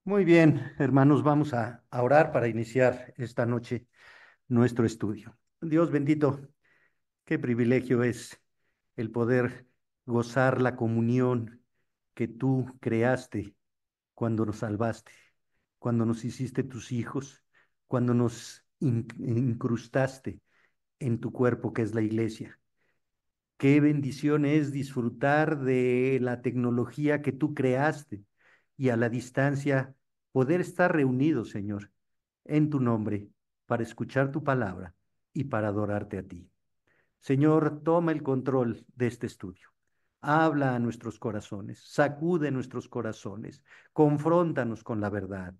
Muy bien, hermanos, vamos a orar para iniciar esta noche nuestro estudio. Dios bendito, qué privilegio es el poder gozar la comunión que tú creaste cuando nos salvaste, cuando nos hiciste tus hijos, cuando nos incrustaste en tu cuerpo que es la iglesia. Qué bendición es disfrutar de la tecnología que tú creaste y a la distancia poder estar reunidos, Señor, en tu nombre, para escuchar tu palabra y para adorarte a ti. Señor, toma el control de este estudio. Habla a nuestros corazones, sacude nuestros corazones, confróntanos con la verdad.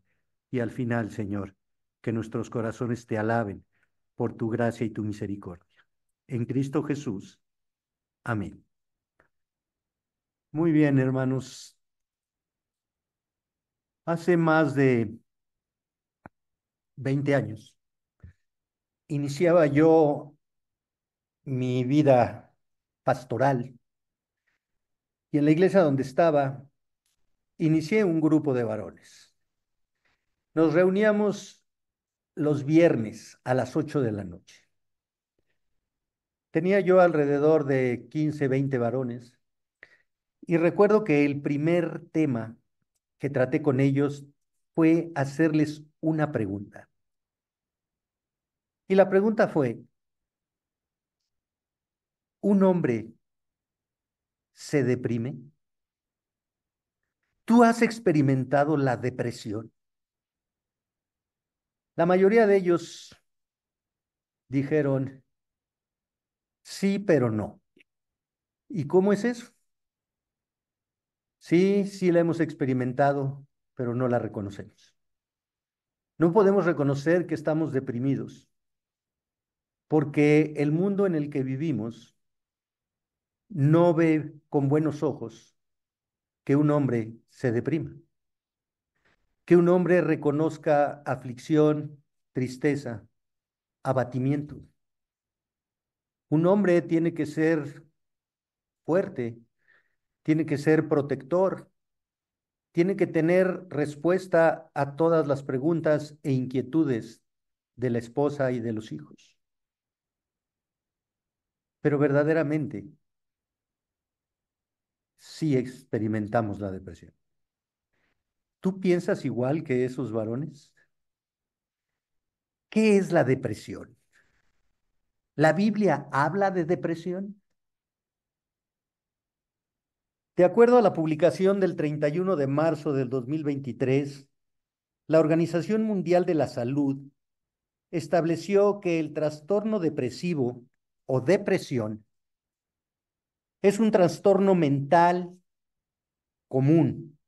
Y al final, Señor, que nuestros corazones te alaben por tu gracia y tu misericordia. En Cristo Jesús. Amén. Muy bien, hermanos. Hace más de 20 años iniciaba yo mi vida pastoral y en la iglesia donde estaba inicié un grupo de varones. Nos reuníamos los viernes a las 8 de la noche. Tenía yo alrededor de 15, 20 varones y recuerdo que el primer tema que traté con ellos fue hacerles una pregunta. Y la pregunta fue, ¿un hombre se deprime? ¿Tú has experimentado la depresión? La mayoría de ellos dijeron, sí, pero no. ¿Y cómo es eso? Sí, sí la hemos experimentado, pero no la reconocemos. No podemos reconocer que estamos deprimidos, porque el mundo en el que vivimos no ve con buenos ojos que un hombre se deprima, que un hombre reconozca aflicción, tristeza, abatimiento. Un hombre tiene que ser fuerte, tiene que ser protector, tiene que tener respuesta a todas las preguntas e inquietudes de la esposa y de los hijos. Pero verdaderamente sí experimentamos la depresión. ¿Tú piensas igual que esos varones? ¿Qué es la depresión? ¿La Biblia habla de depresión? De acuerdo a la publicación del 31 de marzo del 2023, la Organización Mundial de la Salud estableció que el trastorno depresivo o depresión es un trastorno mental común.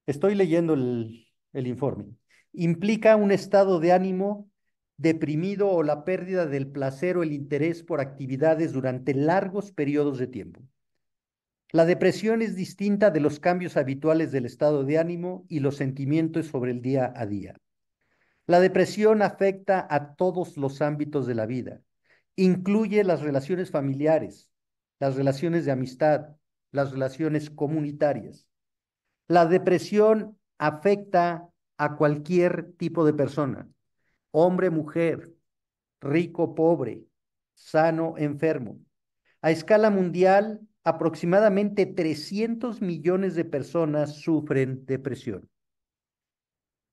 Estoy leyendo el informe. Implica un estado de ánimo deprimido o la pérdida del placer o el interés por actividades durante largos periodos de tiempo. La depresión es distinta de los cambios habituales del estado de ánimo y los sentimientos sobre el día a día. La depresión afecta a todos los ámbitos de la vida. Incluye las relaciones familiares, las relaciones de amistad, las relaciones comunitarias. La depresión afecta a cualquier tipo de persona, hombre, mujer, rico, pobre, sano, enfermo. A escala mundial, aproximadamente 300 millones de personas sufren depresión.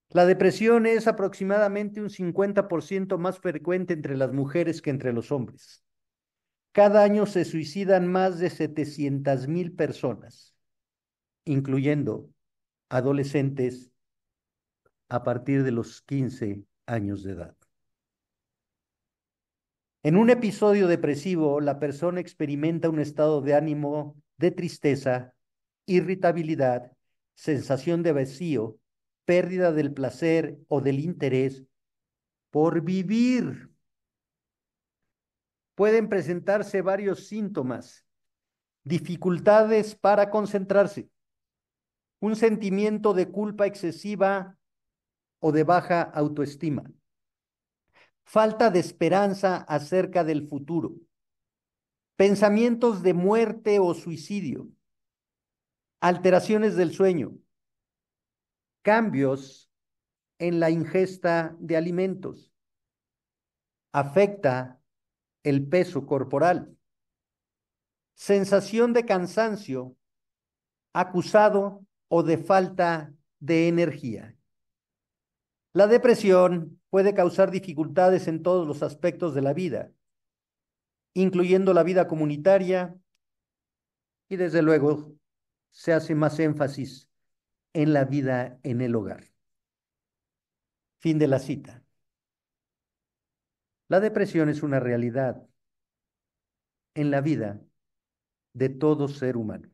La depresión es aproximadamente un 50% más frecuente entre las mujeres que entre los hombres. Cada año se suicidan más de 700,000 personas, incluyendo adolescentes a partir de los 15 años de edad. En un episodio depresivo, la persona experimenta un estado de ánimo de tristeza, irritabilidad, sensación de vacío, pérdida del placer o del interés por vivir. Pueden presentarse varios síntomas: dificultades para concentrarse, un sentimiento de culpa excesiva o de baja autoestima, falta de esperanza acerca del futuro, pensamientos de muerte o suicidio, alteraciones del sueño, cambios en la ingesta de alimentos, afecta el peso corporal, sensación de cansancio, acusado o de falta de energía. La depresión puede causar dificultades en todos los aspectos de la vida, incluyendo la vida comunitaria y desde luego se hace más énfasis en la vida en el hogar. Fin de la cita. La depresión es una realidad en la vida de todo ser humano.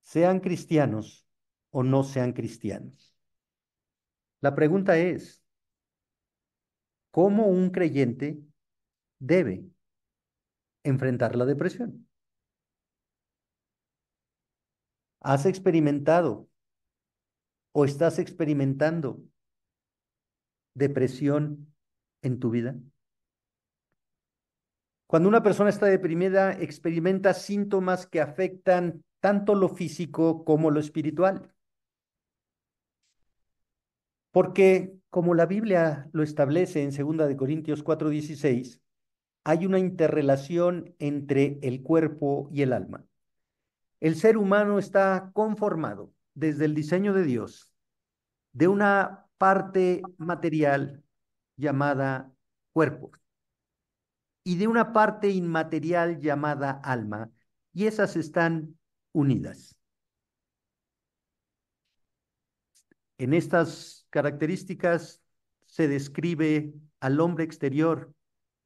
Sean cristianos o no sean cristianos. La pregunta es, ¿cómo un creyente debe enfrentar la depresión? ¿Has experimentado o estás experimentando depresión en tu vida? Cuando una persona está deprimida, experimenta síntomas que afectan tanto lo físico como lo espiritual. Porque, como la Biblia lo establece en 2 Corintios 4:16, hay una interrelación entre el cuerpo y el alma. El ser humano está conformado desde el diseño de Dios de una parte material llamada cuerpo y de una parte inmaterial llamada alma, y esas están unidas. En estas características se describe al hombre exterior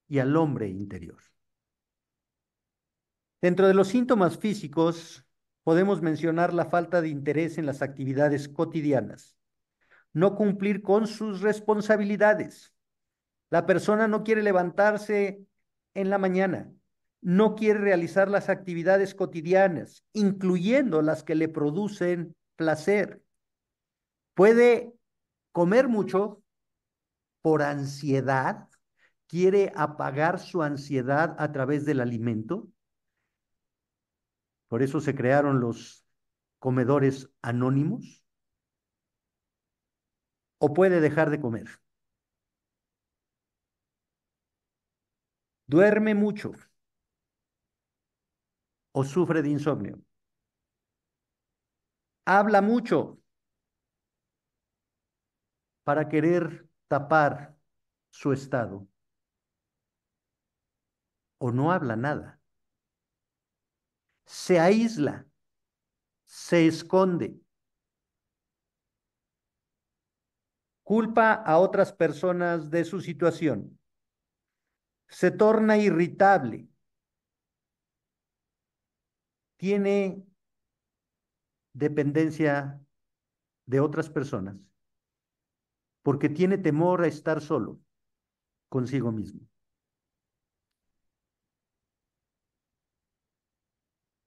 y al hombre interior. Dentro de los síntomas físicos, podemos mencionar la falta de interés en las actividades cotidianas, no cumplir con sus responsabilidades. La persona no quiere levantarse en la mañana, no quiere realizar las actividades cotidianas, incluyendo las que le producen placer. Puede comer mucho por ansiedad, quiere apagar su ansiedad a través del alimento. Por eso se crearon los comedores anónimos. O puede dejar de comer. Duerme mucho o sufre de insomnio. Habla mucho para querer tapar su estado o no habla nada. Se aísla, se esconde, culpa a otras personas de su situación, se torna irritable, tiene dependencia de otras personas porque tiene temor a estar solo consigo mismo.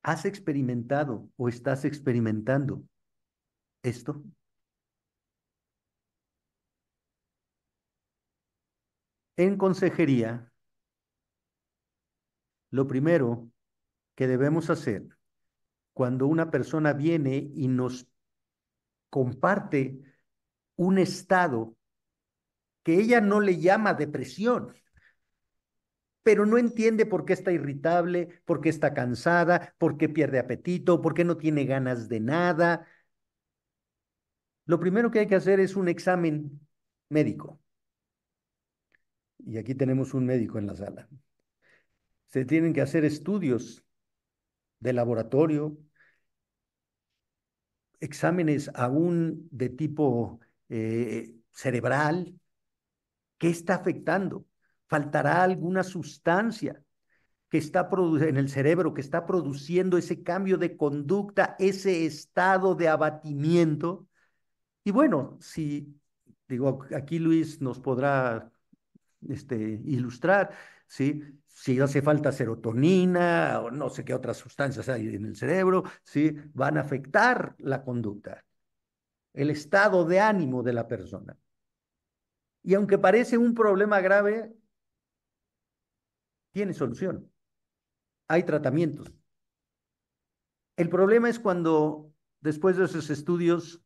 ¿Has experimentado o estás experimentando esto? En consejería, lo primero que debemos hacer cuando una persona viene y nos comparte un estado que ella no le llama depresión, pero no entiende por qué está irritable, por qué está cansada, por qué pierde apetito, por qué no tiene ganas de nada. Lo primero que hay que hacer es un examen médico. Y aquí tenemos un médico en la sala. Se tienen que hacer estudios de laboratorio, exámenes aún de tipo cerebral. ¿Qué está afectando? ¿Faltará alguna sustancia que está en el cerebro que está produciendo ese cambio de conducta, ese estado de abatimiento? Y bueno, si digo, aquí Luis nos podrá ilustrar, ¿sí? Si hace falta serotonina o no sé qué otras sustancias hay en el cerebro, ¿sí? Van a afectar la conducta, el estado de ánimo de la persona. Y aunque parece un problema grave, tiene solución. Hay tratamientos. El problema es cuando después de esos estudios,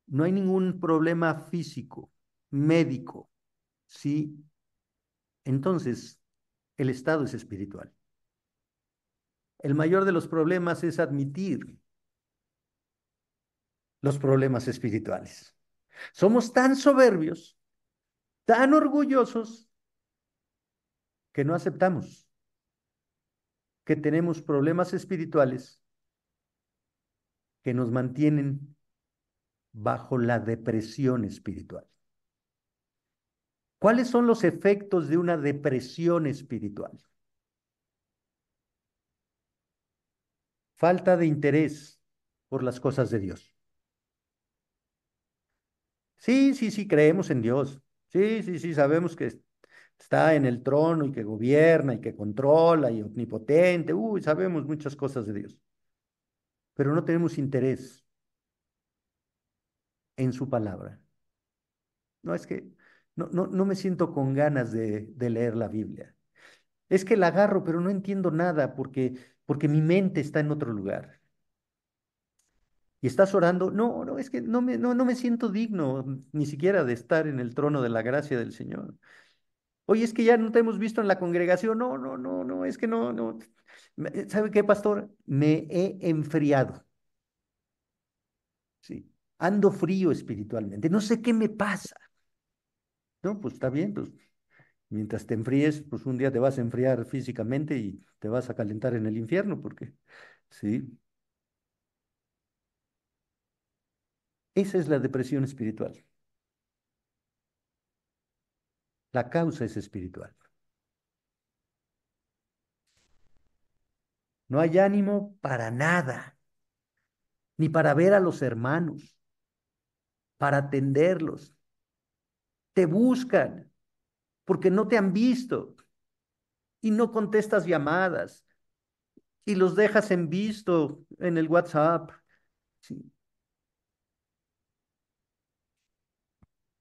no hay ningún problema físico, médico, ¿sí? Entonces, el estado es espiritual. El mayor de los problemas es admitir los problemas espirituales. Somos tan soberbios, tan orgullosos, que no aceptamos que tenemos problemas espirituales que nos mantienen bajo la depresión espiritual. ¿Cuáles son los efectos de una depresión espiritual? Falta de interés por las cosas de Dios. Sí, sí, sí, creemos en Dios. Sí, sí, sí, sabemos que está en el trono y que gobierna y que controla y omnipotente. Uy, sabemos muchas cosas de Dios, pero no tenemos interés en su palabra. No es que no me siento con ganas de leer la Biblia. Es que la agarro, pero no entiendo nada porque mi mente está en otro lugar. Y estás orando, no, es que no me siento digno ni siquiera de estar en el trono de la gracia del Señor. Oye, es que ya no te hemos visto en la congregación. No, es que no. ¿Sabe qué, pastor? Me he enfriado, sí. Ando frío espiritualmente. No sé qué me pasa. No, pues está bien, pues mientras te enfríes, pues un día te vas a enfriar físicamente y te vas a calentar en el infierno, porque, sí, esa es la depresión espiritual. La causa es espiritual. No hay ánimo para nada, ni para ver a los hermanos, para atenderlos. Te buscan porque no te han visto y no contestas llamadas y los dejas en visto en el WhatsApp. Sí.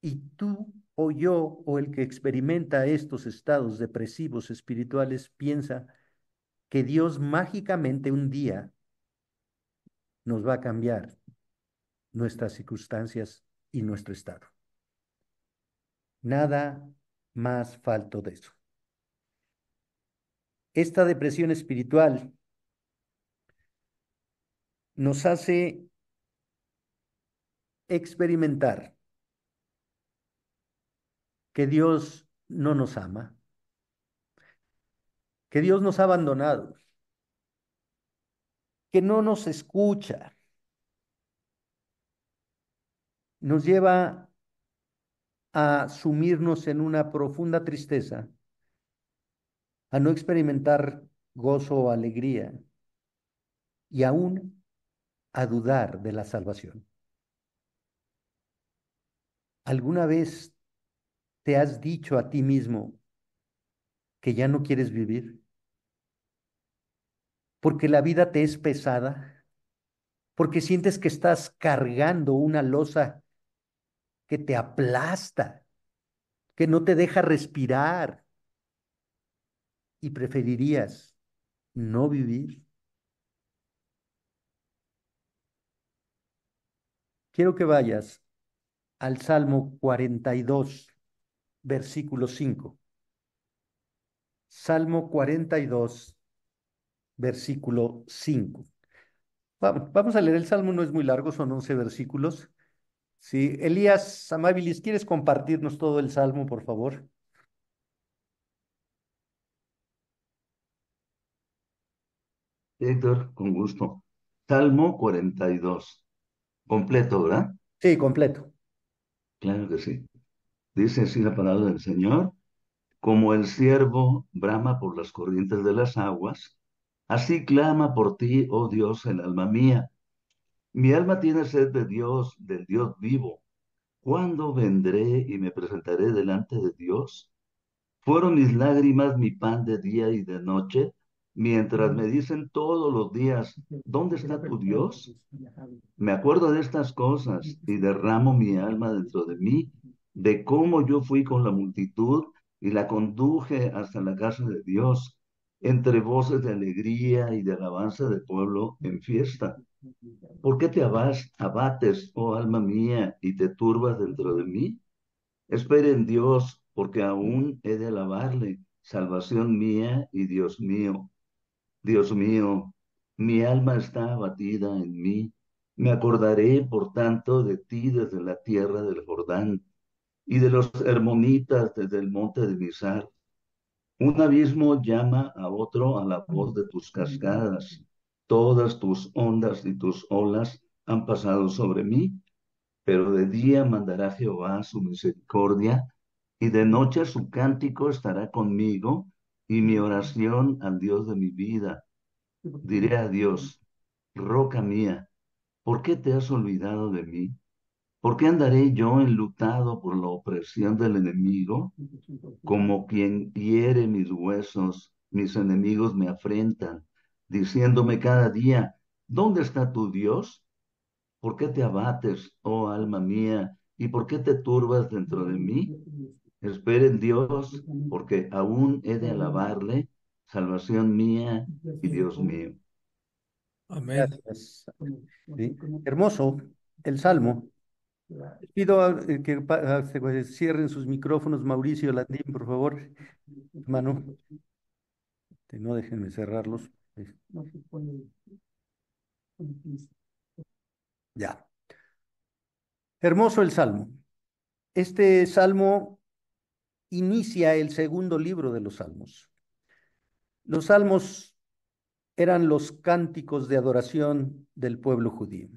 Y tú o yo o el que experimenta estos estados depresivos espirituales piensa que Dios mágicamente un día nos va a cambiar nuestras circunstancias y nuestro estado. Nada más falto de eso. Esta depresión espiritual nos hace experimentar que Dios no nos ama, que Dios nos ha abandonado, que no nos escucha, nos lleva a sumirnos en una profunda tristeza, a no experimentar gozo o alegría y aún a dudar de la salvación. ¿Alguna vez te has dicho a ti mismo que ya no quieres vivir? Porque la vida te es pesada, porque sientes que estás cargando una losa que te aplasta, que no te deja respirar y preferirías no vivir. Quiero que vayas al Salmo 42, versículo 5. Salmo 42, versículo 5. Vamos a leer el Salmo, no es muy largo, son 11 versículos. Sí, Elías Amabilis, ¿quieres compartirnos todo el Salmo, por favor? Héctor, con gusto. Salmo 42. Completo, ¿verdad? Sí, completo. Claro que sí. Dice así la palabra del Señor: como el ciervo brama por las corrientes de las aguas, así clama por ti, oh Dios, el alma mía. Mi alma tiene sed de Dios, del Dios vivo. ¿Cuándo vendré y me presentaré delante de Dios? Fueron mis lágrimas mi pan de día y de noche, mientras me dicen todos los días: ¿dónde está tu Dios? Me acuerdo de estas cosas y derramo mi alma dentro de mí, de cómo yo fui con la multitud y la conduje hasta la casa de Dios, entre voces de alegría y de alabanza del pueblo en fiesta. ¿Por qué te abates, oh alma mía, y te turbas dentro de mí? Espere en Dios, porque aún he de alabarle, salvación mía y Dios mío. Dios mío, mi alma está abatida en mí. Me acordaré, por tanto, de ti desde la tierra del Jordán y de los hermonitas desde el monte de Mizar. Un abismo llama a otro a la voz de tus cascadas. Todas tus ondas y tus olas han pasado sobre mí, pero de día mandará Jehová su misericordia y de noche su cántico estará conmigo y mi oración al Dios de mi vida. Diré a Dios, roca mía, ¿por qué te has olvidado de mí? ¿Por qué andaré yo enlutado por la opresión del enemigo? Como quien hiere mis huesos, mis enemigos me afrentan, diciéndome cada día, ¿dónde está tu Dios? ¿Por qué te abates, oh alma mía? ¿Y por qué te turbas dentro de mí? Espere en Dios, porque aún he de alabarle, salvación mía y Dios mío. Amén. Gracias. Sí. Hermoso el Salmo. Pido que cierren sus micrófonos, Mauricio Landín, por favor, hermano. No déjenme cerrarlos. Ya. Hermoso el Salmo. Este Salmo inicia el segundo libro de los Salmos. Los Salmos eran los cánticos de adoración del pueblo judío.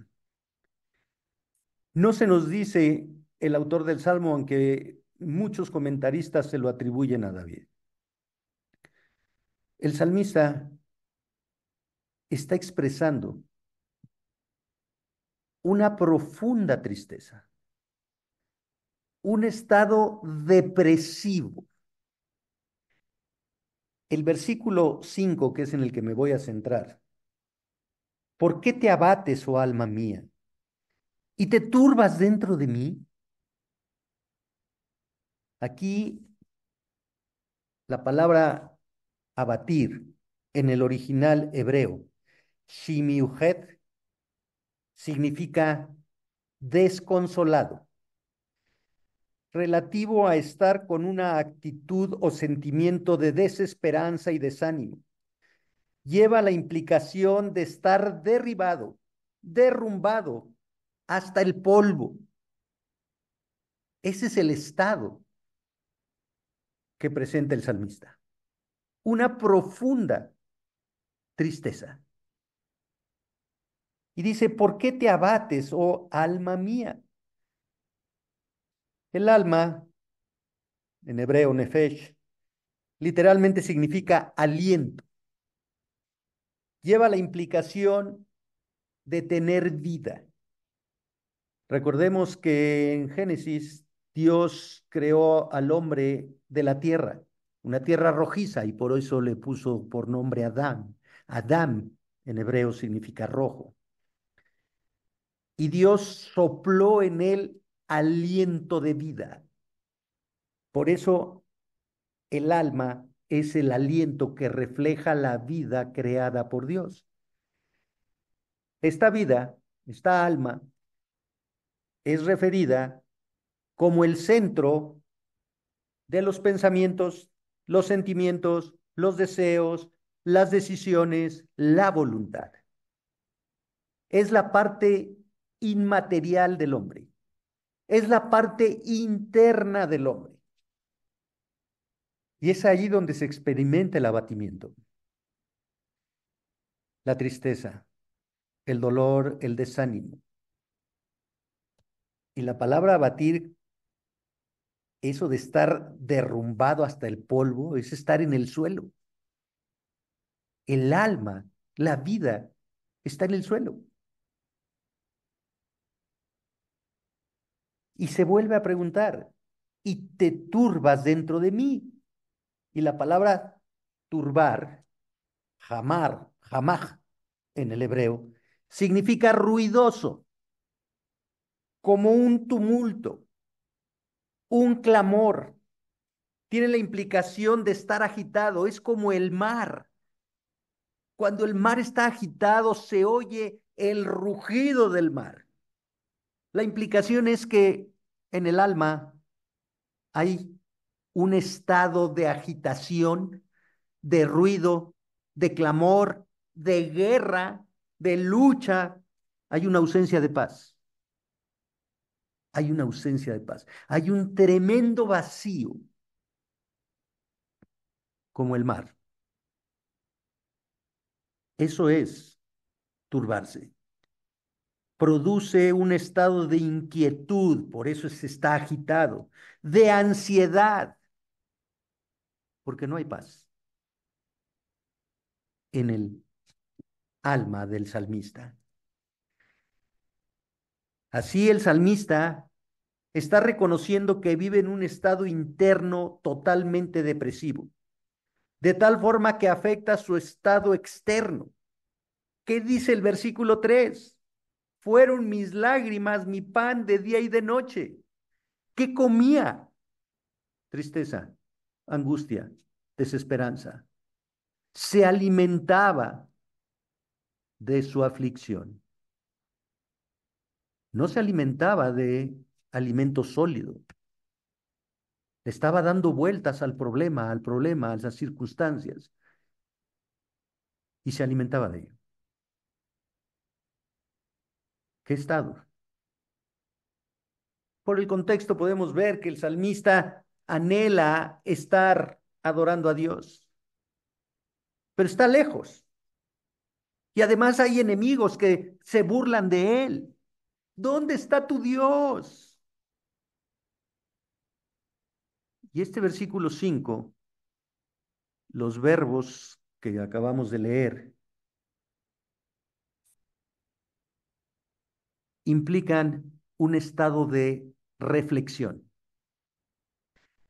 No se nos dice el autor del Salmo, aunque muchos comentaristas se lo atribuyen a David. El salmista está expresando una profunda tristeza, un estado depresivo. El versículo 5, que es en el que me voy a centrar. ¿Por qué te abates, oh alma mía, y te turbas dentro de mí? Aquí la palabra abatir en el original hebreo, shimiuhet, significa desconsolado, relativo a estar con una actitud o sentimiento de desesperanza y desánimo. Lleva la implicación de estar derribado, derrumbado hasta el polvo. Ese es el estado que presenta el salmista. Una profunda tristeza. Y dice, ¿por qué te abates, oh alma mía? El alma, en hebreo nefesh, literalmente significa aliento. Lleva la implicación de tener vida. Recordemos que en Génesis Dios creó al hombre de la tierra, una tierra rojiza, y por eso le puso por nombre Adán. Adán en hebreo significa rojo. Y Dios sopló en él aliento de vida. Por eso el alma es el aliento que refleja la vida creada por Dios. Esta vida, esta alma, es referida como el centro de los pensamientos, los sentimientos, los deseos, las decisiones, la voluntad. Es la parte inmaterial del hombre. Es la parte interna del hombre. Y es allí donde se experimenta el abatimiento, la tristeza, el dolor, el desánimo. Y la palabra abatir, eso de estar derrumbado hasta el polvo, es estar en el suelo. El alma, la vida, está en el suelo. Y se vuelve a preguntar, y te turbas dentro de mí. Y la palabra turbar, jamar, jamaj, en el hebreo, significa ruidoso, como un tumulto, un clamor. Tiene la implicación de estar agitado, es como el mar. Cuando el mar está agitado, se oye el rugido del mar. La implicación es que en el alma hay un estado de agitación, de ruido, de clamor, de guerra, de lucha. Hay una ausencia de paz. Hay una ausencia de paz. Hay un tremendo vacío como el mar. Eso es turbarse. Produce un estado de inquietud, por eso se está agitado, de ansiedad, porque no hay paz en el alma del salmista. Así el salmista está reconociendo que vive en un estado interno totalmente depresivo, de tal forma que afecta su estado externo. ¿Qué dice el versículo 3? Fueron mis lágrimas mi pan de día y de noche. ¿Qué comía? Tristeza, angustia, desesperanza. Se alimentaba de su aflicción. No se alimentaba de alimento sólido. Estaba dando vueltas al problema, a las circunstancias, y se alimentaba de ello. ¿Qué estado? Por el contexto podemos ver que el salmista anhela estar adorando a Dios, pero está lejos. Y además hay enemigos que se burlan de él. ¿Dónde está tu Dios? Y este versículo 5, los verbos que acabamos de leer, implican un estado de reflexión.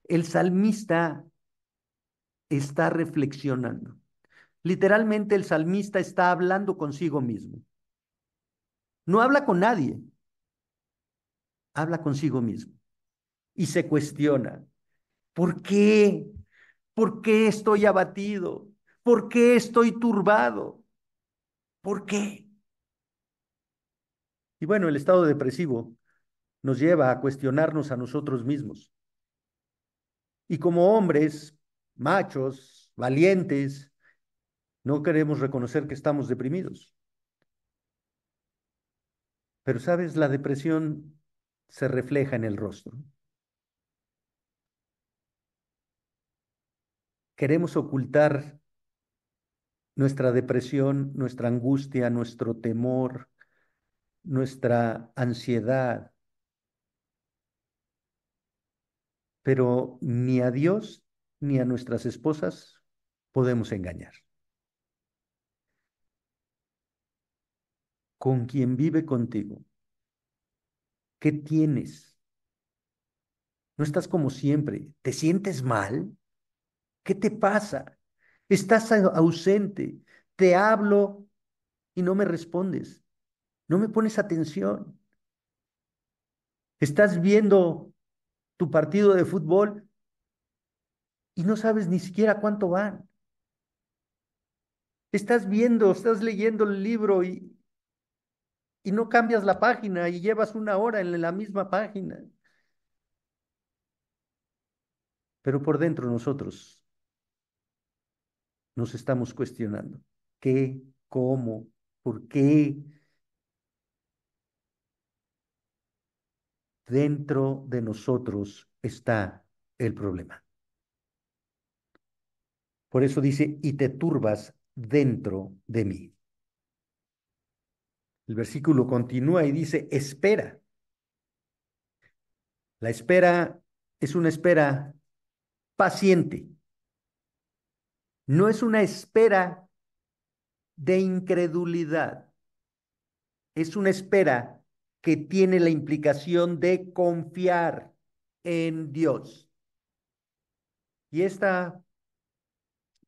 El salmista está reflexionando. Literalmente el salmista está hablando consigo mismo. No habla con nadie, habla consigo mismo y se cuestiona, ¿por qué? ¿Por qué estoy abatido? ¿Por qué estoy turbado? ¿Por qué? Y bueno, el estado depresivo nos lleva a cuestionarnos a nosotros mismos. Y como hombres, machos, valientes, no queremos reconocer que estamos deprimidos. Pero, ¿sabes? La depresión se refleja en el rostro. Queremos ocultar nuestra depresión, nuestra angustia, nuestro temor, nuestra ansiedad, pero ni a Dios ni a nuestras esposas podemos engañar. Con quien vive contigo, ¿qué tienes? No estás como siempre. ¿Te sientes mal? ¿Qué te pasa? Estás ausente. Te hablo y no me respondes. No me pones atención. Estás viendo tu partido de fútbol y no sabes ni siquiera cuánto van. Estás viendo, estás leyendo el libro y no cambias la página y llevas una hora en la misma página. Pero por dentro nosotros nos estamos cuestionando. ¿Qué? ¿Cómo? ¿Por qué? Dentro de nosotros está el problema. Por eso dice, y te turbas dentro de mí. El versículo continúa y dice, espera. La espera es una espera paciente. No es una espera de incredulidad. Es una espera que tiene la implicación de confiar en Dios. Y esta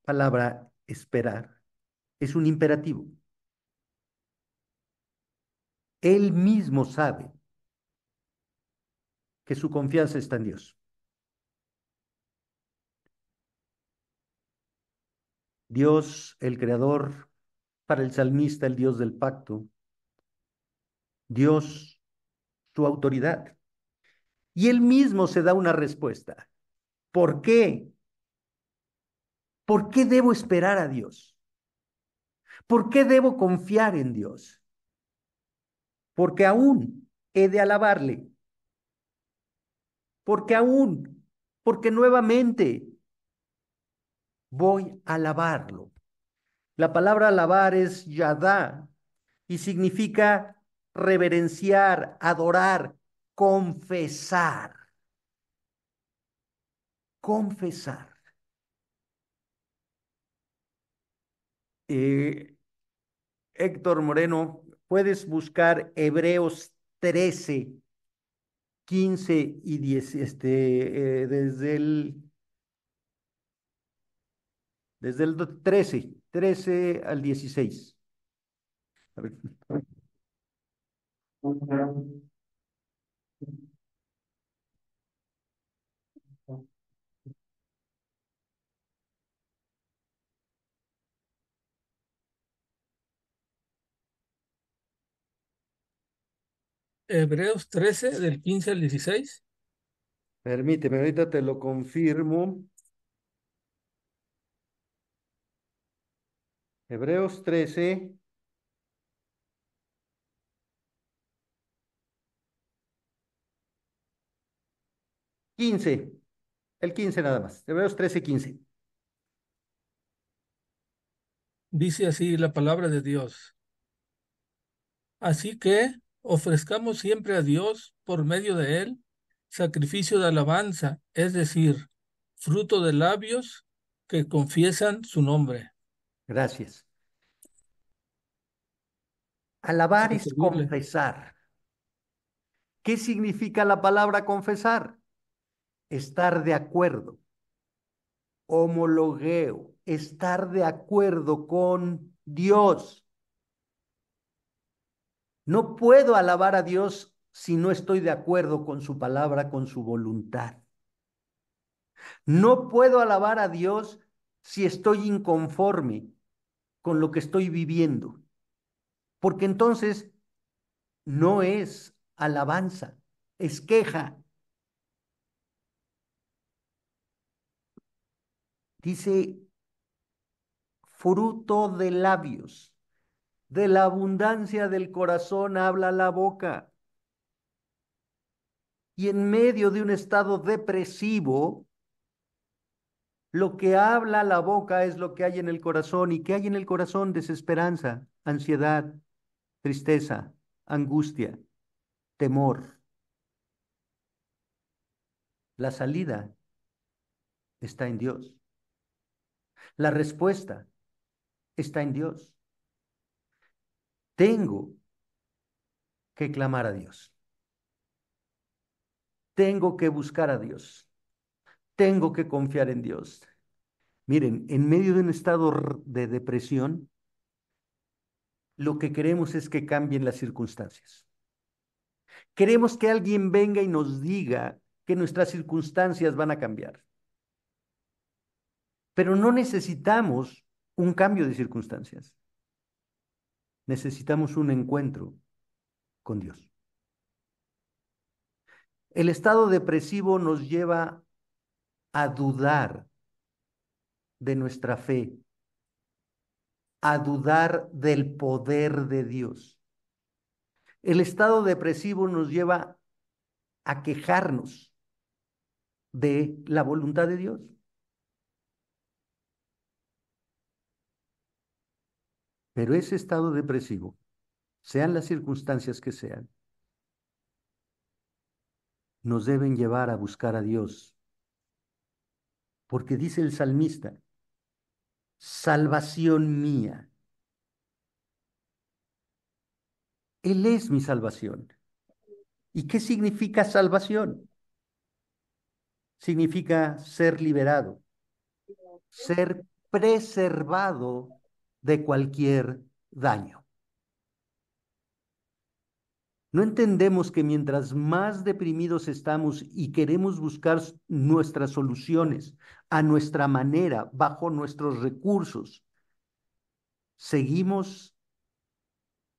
palabra esperar es un imperativo. Él mismo sabe que su confianza está en Dios. Dios, el creador Para el salmista, el Dios del pacto, Dios, su autoridad. Y él mismo se da una respuesta. ¿Por qué? ¿Por qué debo esperar a Dios? ¿Por qué debo confiar en Dios? Porque aún he de alabarle. Porque aún, porque nuevamente voy a alabarlo. La palabra alabar es yadá y significa reverenciar, adorar, confesar, confesar. Eh, Héctor Moreno, puedes buscar Hebreos 13, 15 y 10, desde el 13 al 16. A ver. Hebreos 13, del 15 al 16. Permíteme, ahorita te lo confirmo. Hebreos 13, 15. El 15 nada más. Hebreos 13, 15. Dice así la palabra de Dios. Así que ofrezcamos siempre a Dios, por medio de él, sacrificio de alabanza, es decir, fruto de labios que confiesan su nombre, Gracias. Alabar sin es servirle. confesar. ¿Qué significa la palabra confesar? Estar de acuerdo, homologueo, estar de acuerdo con Dios. No puedo alabar a Dios si no estoy de acuerdo con su palabra, con su voluntad. No puedo alabar a Dios si estoy inconforme con lo que estoy viviendo, porque entonces no es alabanza, es queja. Dice fruto de labios. De la abundancia del corazón habla la boca. Y en medio de un estado depresivo, lo que habla la boca es lo que hay en el corazón. ¿Y qué hay en el corazón? Desesperanza, ansiedad, tristeza, angustia, temor. La salida está en Dios. La respuesta está en Dios. Tengo que clamar a Dios. Tengo que buscar a Dios. Tengo que confiar en Dios. Miren, en medio de un estado de depresión, lo que queremos es que cambien las circunstancias. Queremos que alguien venga y nos diga que nuestras circunstancias van a cambiar. Pero no necesitamos un cambio de circunstancias. Necesitamos un encuentro con Dios. El estado depresivo nos lleva a dudar de nuestra fe, a dudar del poder de Dios. El estado depresivo nos lleva a quejarnos de la voluntad de Dios. Pero ese estado depresivo, sean las circunstancias que sean, nos deben llevar a buscar a Dios. Porque dice el salmista, salvación mía. Él es mi salvación. ¿Y qué significa salvación? Significa ser liberado, ser preservado de cualquier daño. No entendemos que mientras más deprimidos estamos y queremos buscar nuestras soluciones a nuestra manera, bajo nuestros recursos, seguimos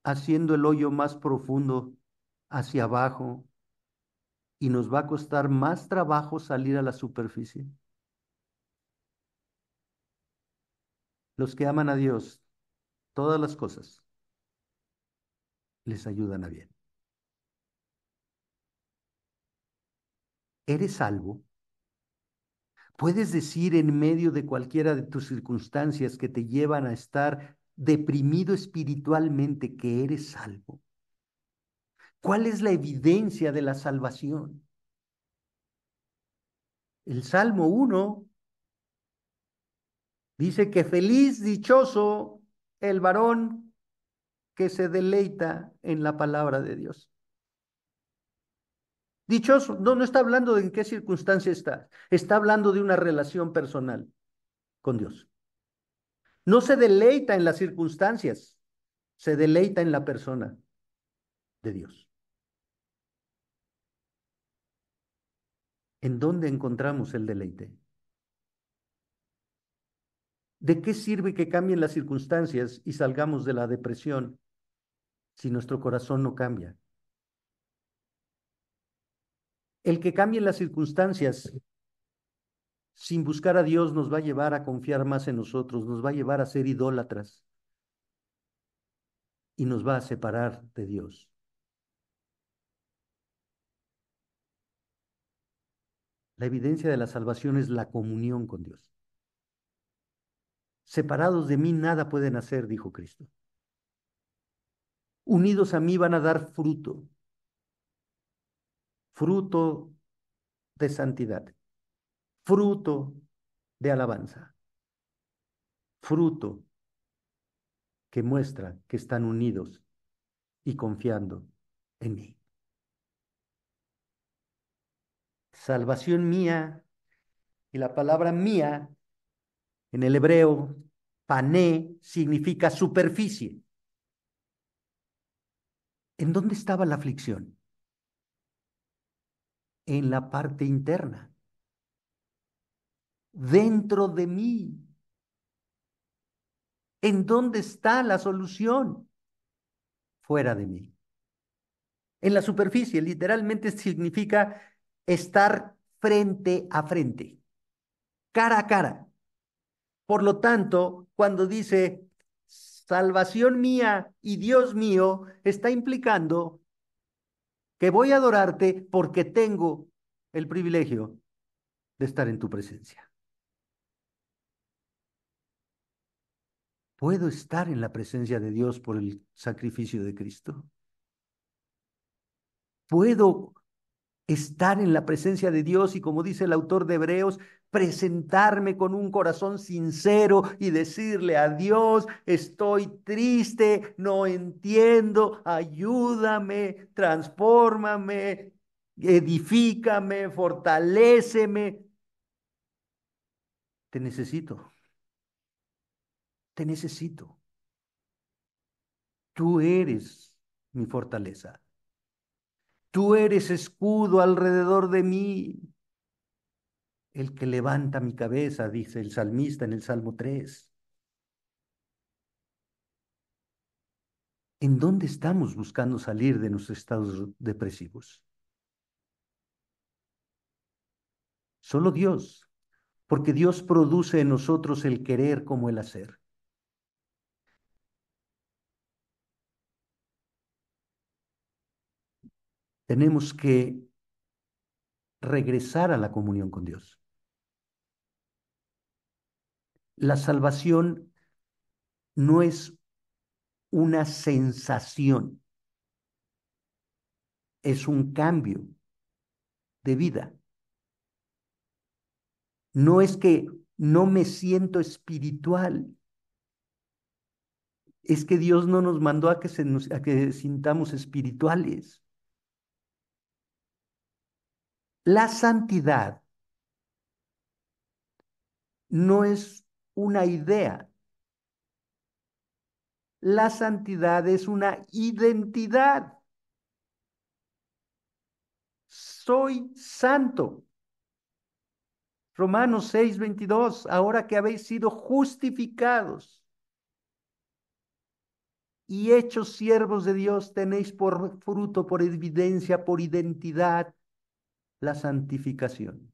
haciendo el hoyo más profundo hacia abajo y nos va a costar más trabajo salir a la superficie. Los que aman a Dios, todas las cosas les ayudan a bien. ¿Eres salvo? Puedes decir en medio de cualquiera de tus circunstancias que te llevan a estar deprimido espiritualmente que eres salvo. ¿Cuál es la evidencia de la salvación? El Salmo 1 dice que feliz, dichoso el varón que se deleita en la palabra de Dios. Dichoso, no está hablando de en qué circunstancia está hablando de una relación personal con Dios. No se deleita en las circunstancias, se deleita en la persona de Dios. ¿En dónde encontramos el deleite? ¿De qué sirve que cambien las circunstancias y salgamos de la depresión si nuestro corazón no cambia? El que cambien las circunstancias sin buscar a Dios nos va a llevar a confiar más en nosotros, nos va a llevar a ser idólatras y nos va a separar de Dios. La evidencia de la salvación es la comunión con Dios. Separados de mí nada pueden hacer, dijo Cristo. Unidos a mí van a dar fruto, fruto de santidad, fruto de alabanza, fruto que muestra que están unidos y confiando en mí. Salvación mía, y la palabra mía en el hebreo, pané, significa superficie. ¿En dónde estaba la aflicción? En la parte interna, dentro de mí. ¿En dónde está la solución? Fuera de mí. En la superficie, literalmente significa estar frente a frente, cara a cara. Por lo tanto, cuando dice salvación mía y Dios mío, está implicando que voy a adorarte porque tengo el privilegio de estar en tu presencia. Puedo estar en la presencia de Dios por el sacrificio de Cristo. Puedo estar en la presencia de Dios y, como dice el autor de Hebreos, presentarme con un corazón sincero y decirle a Dios: estoy triste, no entiendo, ayúdame, transfórmame, edifícame, fortaléceme. Te necesito, te necesito. Tú eres mi fortaleza. Tú eres escudo alrededor de mí. El que levanta mi cabeza, dice el salmista en el Salmo 3. ¿En dónde estamos buscando salir de nuestros estados depresivos? Solo Dios, porque Dios produce en nosotros el querer como el hacer. Tenemos que regresar a la comunión con Dios. La salvación no es una sensación, es un cambio de vida. No es que no me siento espiritual, es que Dios no nos mandó a que sintamos espirituales. La santidad no es una idea. La santidad es una identidad. Soy santo. Romanos 6:22, ahora que habéis sido justificados y hechos siervos de Dios, tenéis por fruto, por evidencia, por identidad, la santificación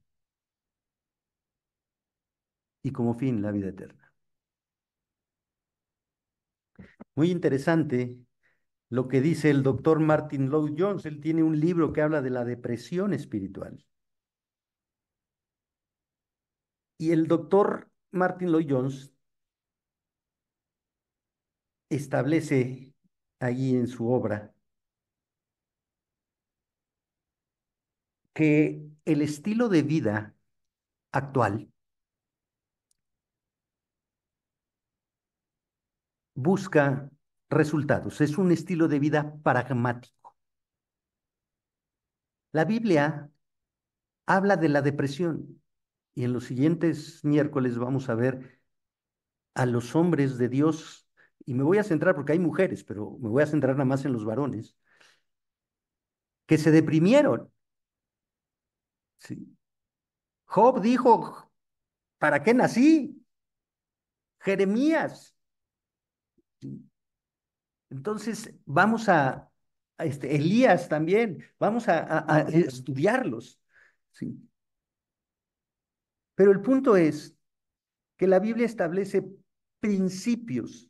y como fin la vida eterna. Muy interesante lo que dice el doctor Martin Lloyd Jones. Él tiene un libro que habla de la depresión espiritual. Y el doctor Martin Lloyd Jones establece allí en su obra que el estilo de vida actual busca resultados, es un estilo de vida pragmático. La Biblia habla de la depresión y en los siguientes miércoles vamos a ver a los hombres de Dios, y me voy a centrar porque hay mujeres, pero me voy a centrar nada más en los varones, que se deprimieron. ¿Sí? Job dijo, ¿para qué nací? Jeremías. ¿Sí? Entonces, vamos Elías también, vamos a estudiarlos. ¿Sí? Pero el punto es que la Biblia establece principios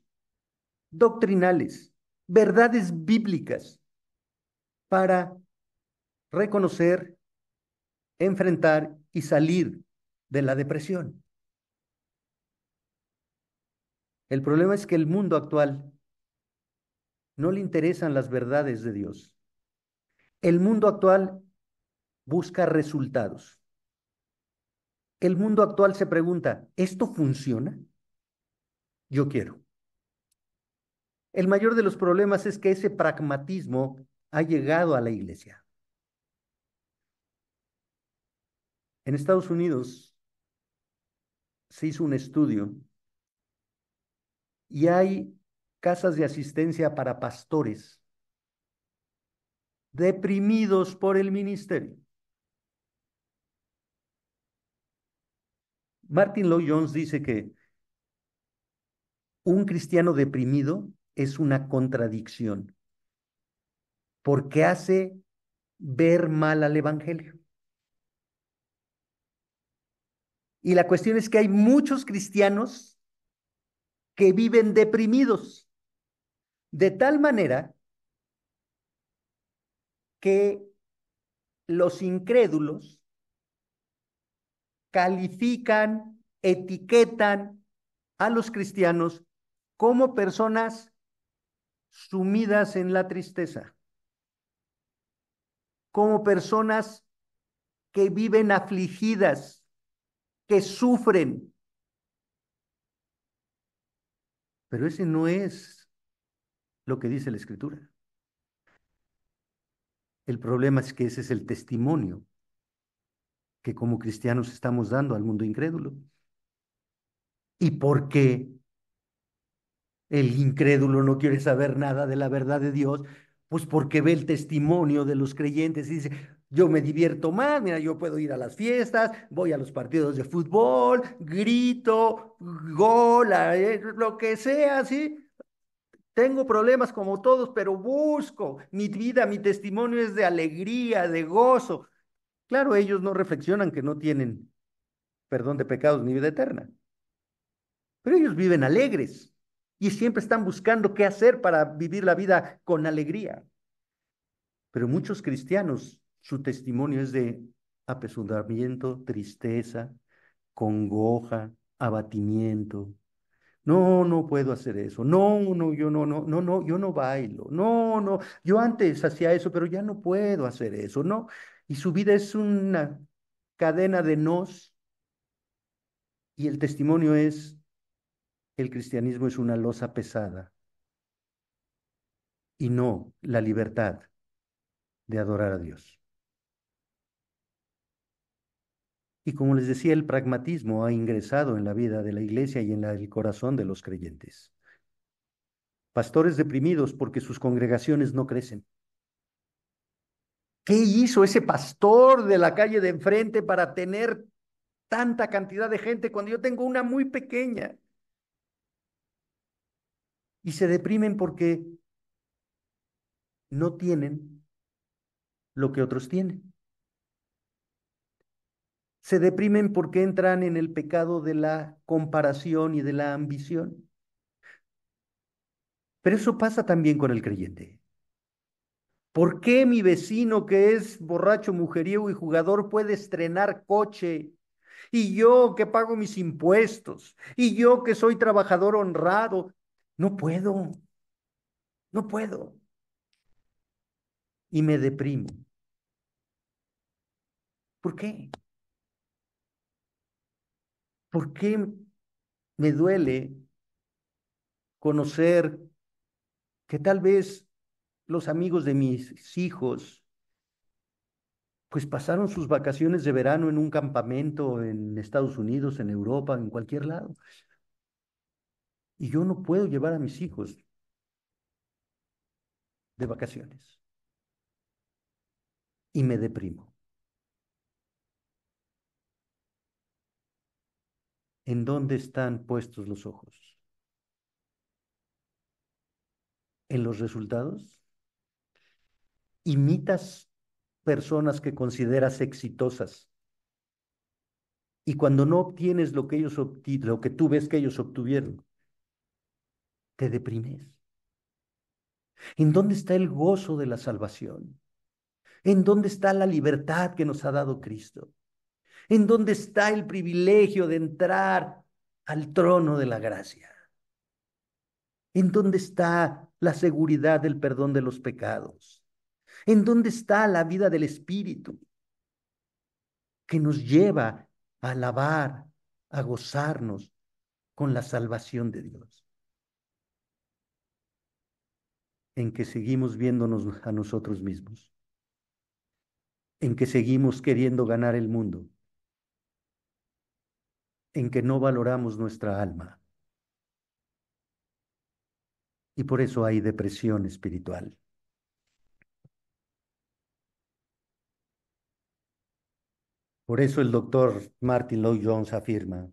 doctrinales, verdades bíblicas para reconocer, enfrentar y salir de la depresión. El problema es que el mundo actual no le interesan las verdades de Dios. El mundo actual busca resultados. El mundo actual se pregunta, ¿esto funciona? Yo quiero. El mayor de los problemas es que ese pragmatismo ha llegado a la iglesia. En Estados Unidos se hizo un estudio y hay casas de asistencia para pastores deprimidos por el ministerio. Martin Lloyd Jones dice que un cristiano deprimido es una contradicción porque hace ver mal al evangelio. Y la cuestión es que hay muchos cristianos que viven deprimidos, de tal manera que los incrédulos califican, etiquetan a los cristianos como personas sumidas en la tristeza, como personas que viven afligidas, que sufren. Pero ese no es lo que dice la Escritura. El problema es que ese es el testimonio que como cristianos estamos dando al mundo incrédulo. ¿Y por qué el incrédulo no quiere saber nada de la verdad de Dios? Pues porque ve el testimonio de los creyentes y dice, yo me divierto más, mira, yo puedo ir a las fiestas, voy a los partidos de fútbol, grito, gol, lo que sea, ¿sí? Tengo problemas como todos, pero busco mi vida, mi testimonio es de alegría, de gozo. Claro, ellos no reflexionan que no tienen perdón de pecados ni vida eterna, pero ellos viven alegres y siempre están buscando qué hacer para vivir la vida con alegría. Pero muchos cristianos, su testimonio es de apesadumbramiento, tristeza, congoja, abatimiento. No, no puedo hacer eso. No, no, yo no, yo no bailo. No, no, yo antes hacía eso, pero ya no puedo hacer eso, no. Y su vida es una cadena de nos y el testimonio es, el cristianismo es una losa pesada y no la libertad de adorar a Dios. Y como les decía, el pragmatismo ha ingresado en la vida de la iglesia y en el corazón de los creyentes. Pastores deprimidos porque sus congregaciones no crecen. ¿Qué hizo ese pastor de la calle de enfrente para tener tanta cantidad de gente cuando yo tengo una muy pequeña? y se deprimen porque no tienen lo que otros tienen. Se deprimen porque entran en el pecado de la comparación y de la ambición. Pero eso pasa también con el creyente. ¿Por qué mi vecino que es borracho, mujeriego y jugador puede estrenar coche? Y yo que pago mis impuestos, y yo que soy trabajador honrado, no puedo, no puedo. Y me deprimo. ¿Por qué? ¿Por qué me duele conocer que tal vez los amigos de mis hijos pues pasaron sus vacaciones de verano en un campamento en Estados Unidos, en Europa, en cualquier lado? Y yo no puedo llevar a mis hijos de vacaciones. Y me deprimo. ¿En dónde están puestos los ojos? ¿En los resultados? ¿Imitas personas que consideras exitosas y cuando no obtienes lo que lo que tú ves que ellos obtuvieron, te deprimes? ¿En dónde está el gozo de la salvación? ¿En dónde está la libertad que nos ha dado Cristo? ¿En dónde está el privilegio de entrar al trono de la gracia? ¿En dónde está la seguridad del perdón de los pecados? ¿En dónde está la vida del Espíritu que nos lleva a alabar, a gozarnos con la salvación de Dios? En que seguimos viéndonos a nosotros mismos, en que seguimos queriendo ganar el mundo, en que no valoramos nuestra alma. Y por eso hay depresión espiritual. Por eso el doctor Martin Lloyd Jones afirma,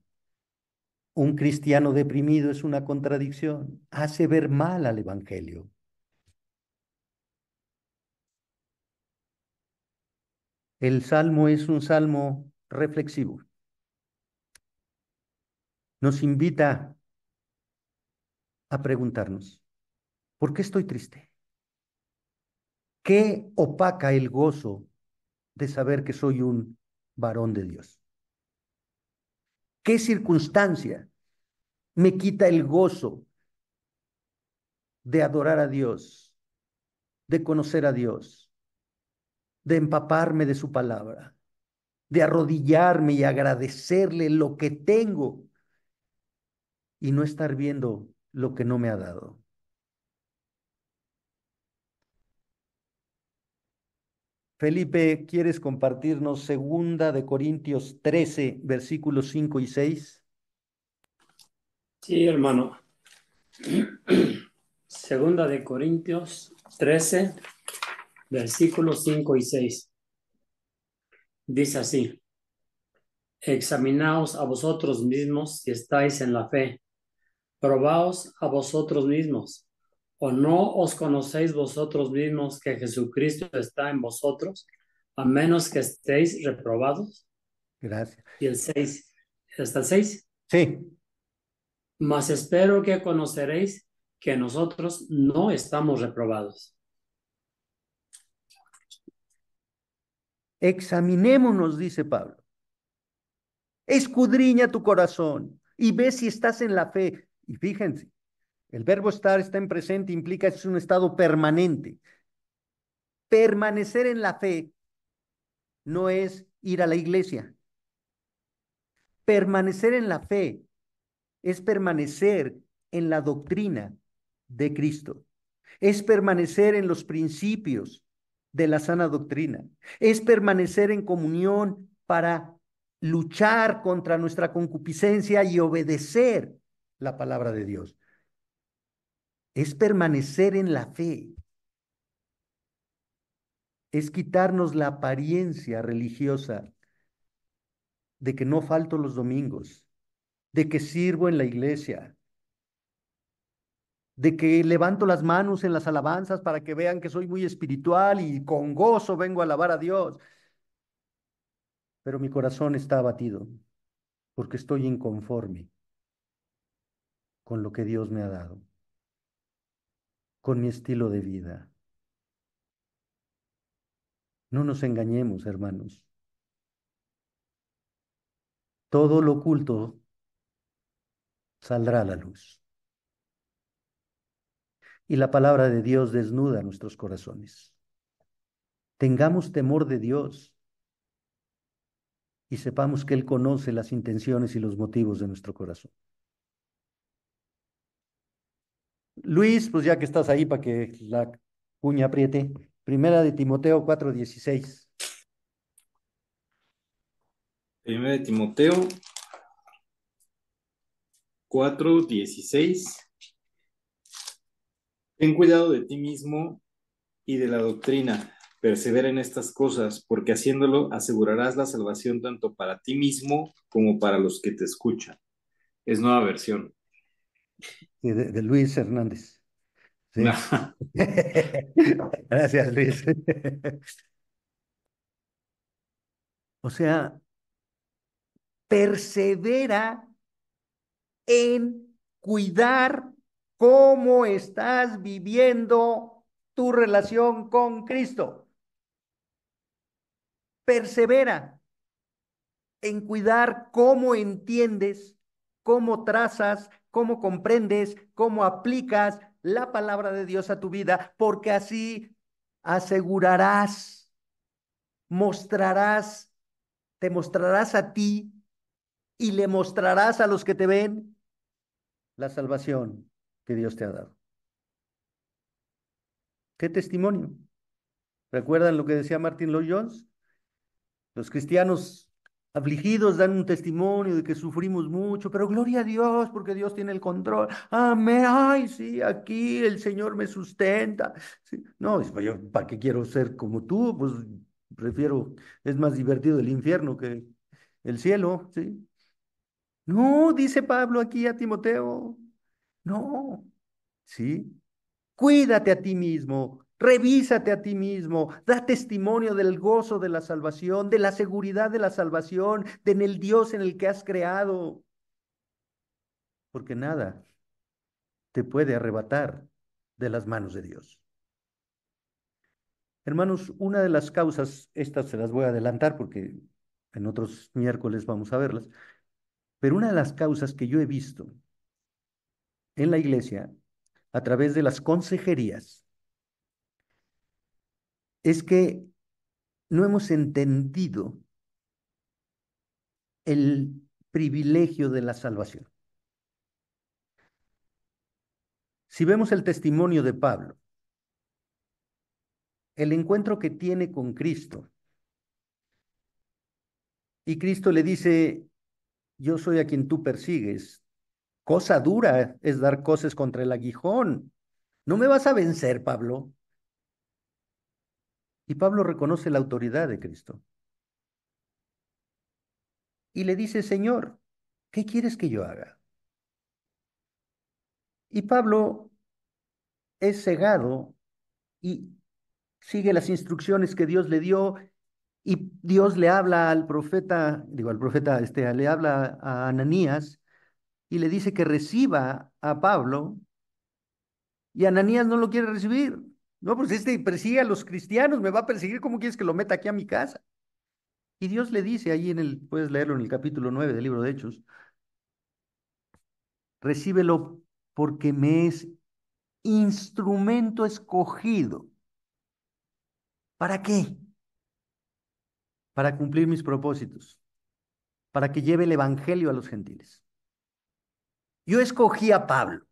un cristiano deprimido es una contradicción, hace ver mal al Evangelio. El salmo es un salmo reflexivo. Nos invita a preguntarnos, ¿por qué estoy triste? ¿Qué opaca el gozo de saber que soy un varón de Dios? ¿Qué circunstancia me quita el gozo de adorar a Dios, de conocer a Dios, de empaparme de su palabra, de arrodillarme y agradecerle lo que tengo y no estar viendo lo que no me ha dado? Felipe, ¿quieres compartirnos segunda de Corintios 13, versículos 5 y 6? Sí, hermano. Segunda de Corintios 13, versículos 5 y 6. Dice así: examinaos a vosotros mismos si estáis en la fe. Probaos a vosotros mismos. ¿O no os conocéis vosotros mismos que Jesucristo está en vosotros, a menos que estéis reprobados? Gracias. Y el 6, ¿hasta el 6? Sí, Mas espero que conoceréis que nosotros no estamos reprobados. examinémonos, dice Pablo. Escudriña tu corazón y ve si estás en la fe. Y fíjense, el verbo estar está en presente, implica que es un estado permanente. Permanecer en la fe no es ir a la iglesia. Permanecer en la fe es permanecer en la doctrina de Cristo. Es permanecer en los principios de la sana doctrina. Es permanecer en comunión para luchar contra nuestra concupiscencia y obedecer la palabra de Dios. Es permanecer en la fe. Es quitarnos la apariencia religiosa de que no falto los domingos, de que sirvo en la iglesia, de que levanto las manos en las alabanzas para que vean que soy muy espiritual y con gozo vengo a alabar a Dios. Pero mi corazón está abatido porque estoy inconforme con lo que Dios me ha dado, con mi estilo de vida. No nos engañemos, hermanos. Todo lo oculto saldrá a la luz. Y la palabra de Dios desnuda nuestros corazones. Tengamos temor de Dios y sepamos que Él conoce las intenciones y los motivos de nuestro corazón. Luis, pues ya que estás ahí para que la cuña apriete, primera de Timoteo 4:16. Primera de Timoteo 4:16. Ten cuidado de ti mismo y de la doctrina. Persevera en estas cosas, porque haciéndolo asegurarás la salvación tanto para ti mismo como para los que te escuchan. Es nueva versión. De Luis Hernández. Sí. Gracias, Luis. O sea, persevera en cuidar cómo estás viviendo tu relación con Cristo. Persevera en cuidar cómo entiendes, cómo trazas, cómo comprendes, cómo aplicas la palabra de Dios a tu vida, porque así asegurarás, mostrarás, te mostrarás a ti y le mostrarás a los que te ven la salvación que Dios te ha dado. ¿Qué testimonio? ¿Recuerdan lo que decía Martin Lloyd Jones? Los cristianos afligidos dan un testimonio de que sufrimos mucho, pero gloria a Dios porque Dios tiene el control. Amén. Ay, sí, aquí el Señor me sustenta. Sí. No, pues yo, ¿para qué quiero ser como tú? Pues prefiero, es más divertido el infierno que el cielo, ¿sí? No, dice Pablo aquí a Timoteo. No, ¿sí? Cuídate a ti mismo, revísate a ti mismo, da testimonio del gozo de la salvación, de la seguridad de la salvación, de en el Dios en el que has creado, porque nada te puede arrebatar de las manos de Dios. Hermanos, una de las causas, estas se las voy a adelantar porque en otros miércoles vamos a verlas, pero una de las causas que yo he visto en la iglesia a través de las consejerías es que no hemos entendido el privilegio de la salvación. Si vemos el testimonio de Pablo, el encuentro que tiene con Cristo, y Cristo le dice, yo soy a quien tú persigues, cosa dura es dar cosas contra el aguijón, no me vas a vencer, Pablo. Y Pablo reconoce la autoridad de Cristo y le dice, Señor, ¿qué quieres que yo haga? Y Pablo es cegado y sigue las instrucciones que Dios le dio y Dios le habla al profeta, digo al profeta, le habla a Ananías y le dice que reciba a Pablo y Ananías no lo quiere recibir. No, pues persigue a los cristianos, me va a perseguir, ¿cómo quieres que lo meta aquí a mi casa? Y Dios le dice ahí puedes leerlo en el capítulo 9 del libro de Hechos, recíbelo porque me es instrumento escogido. ¿Para qué? Para cumplir mis propósitos, para que lleve el evangelio a los gentiles. Yo escogí a Pablo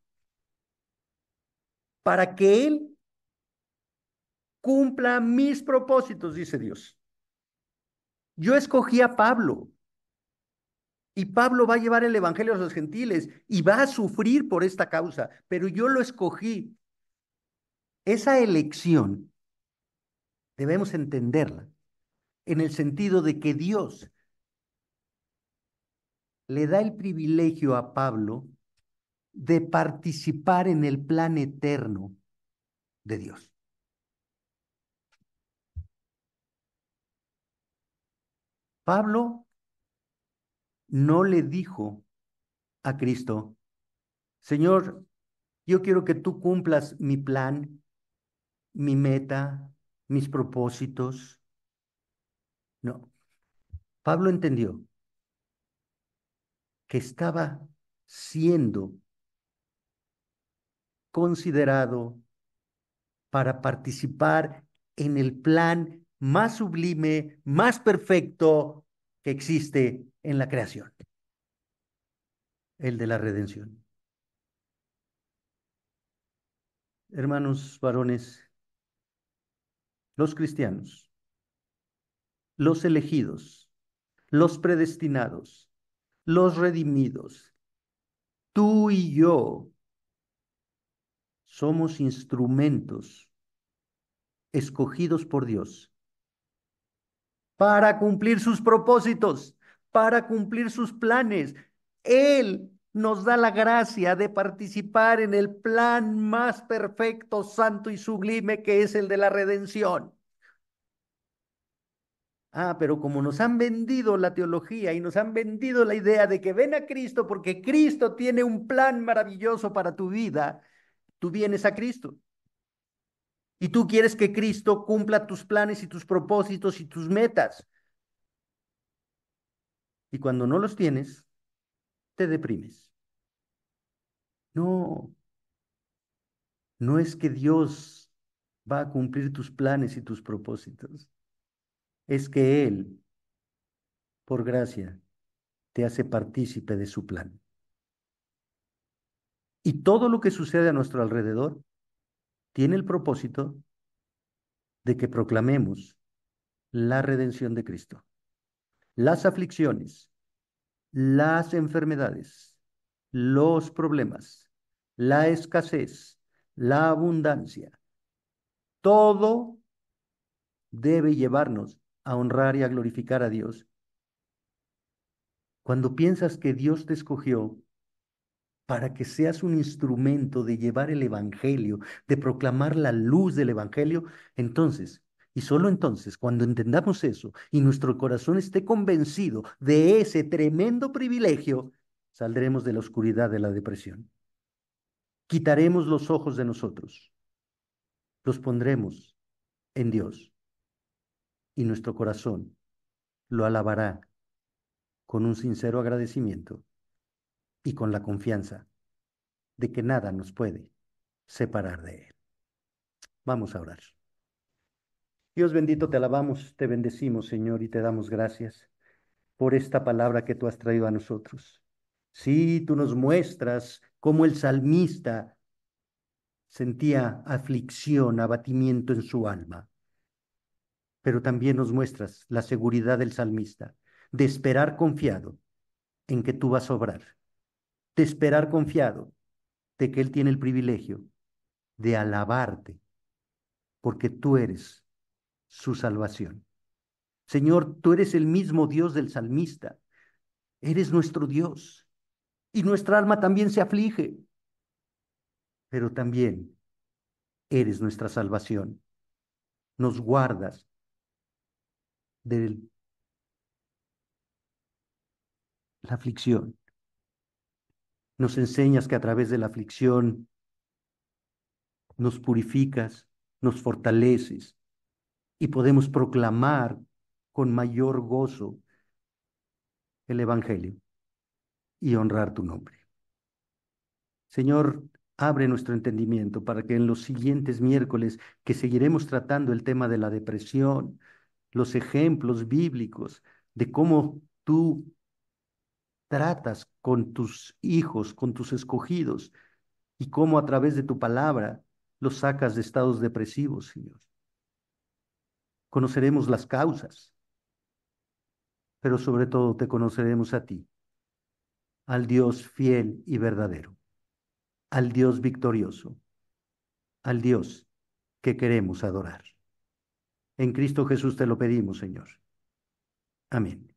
para que él cumpla mis propósitos, dice Dios. Yo escogí a Pablo y Pablo va a llevar el evangelio a los gentiles y va a sufrir por esta causa, pero yo lo escogí. Esa elección debemos entenderla en el sentido de que Dios le da el privilegio a Pablo de participar en el plan eterno de Dios. Pablo no le dijo a Cristo: Señor, yo quiero que tú cumplas mi plan, mi meta, mis propósitos. No, Pablo entendió que estaba siendo considerado para participar en el plan más sublime, más perfecto que existe en la creación, el de la redención. Hermanos varones, los cristianos, los elegidos, los predestinados, los redimidos, tú y yo somos instrumentos escogidos por Dios para cumplir sus propósitos, para cumplir sus planes. Él nos da la gracia de participar en el plan más perfecto, santo y sublime que es el de la redención. Pero como nos han vendido la teología y nos han vendido la idea de que ven a Cristo porque Cristo tiene un plan maravilloso para tu vida, tú vienes a Cristo. Y tú quieres que Cristo cumpla tus planes y tus propósitos y tus metas. Y cuando no los tienes, te deprimes. No, no es que Dios va a cumplir tus planes y tus propósitos. Es que Él, por gracia, te hace partícipe de su plan. Y todo lo que sucede a nuestro alrededor tiene el propósito de que proclamemos la redención de Cristo. Las aflicciones, las enfermedades, los problemas, la escasez, la abundancia, todo debe llevarnos a honrar y a glorificar a Dios. Cuando piensas que Dios te escogió para que seas un instrumento de llevar el Evangelio, de proclamar la luz del Evangelio, entonces, y solo entonces, cuando entendamos eso y nuestro corazón esté convencido de ese tremendo privilegio, saldremos de la oscuridad de la depresión. Quitaremos los ojos de nosotros, los pondremos en Dios y nuestro corazón lo alabará con un sincero agradecimiento y con la confianza de que nada nos puede separar de Él. Vamos a orar. Dios bendito, te alabamos, te bendecimos, Señor, y te damos gracias por esta palabra que tú has traído a nosotros. Sí, tú nos muestras cómo el salmista sentía aflicción, abatimiento en su alma, pero también nos muestras la seguridad del salmista de esperar confiado en que tú vas a obrar, de esperar confiado de que Él tiene el privilegio de alabarte, porque tú eres su salvación. Señor, tú eres el mismo Dios del salmista, eres nuestro Dios, y nuestra alma también se aflige, pero también eres nuestra salvación. Nos guardas de la aflicción, nos enseñas que a través de la aflicción nos purificas, nos fortaleces y podemos proclamar con mayor gozo el Evangelio y honrar tu nombre. Señor, abre nuestro entendimiento para que en los siguientes miércoles que seguiremos tratando el tema de la depresión, los ejemplos bíblicos de cómo tú tratas con tus hijos, con tus escogidos, y cómo a través de tu palabra los sacas de estados depresivos, Señor. Conoceremos las causas, pero sobre todo te conoceremos a ti, al Dios fiel y verdadero, al Dios victorioso, al Dios que queremos adorar. En Cristo Jesús te lo pedimos, Señor. Amén.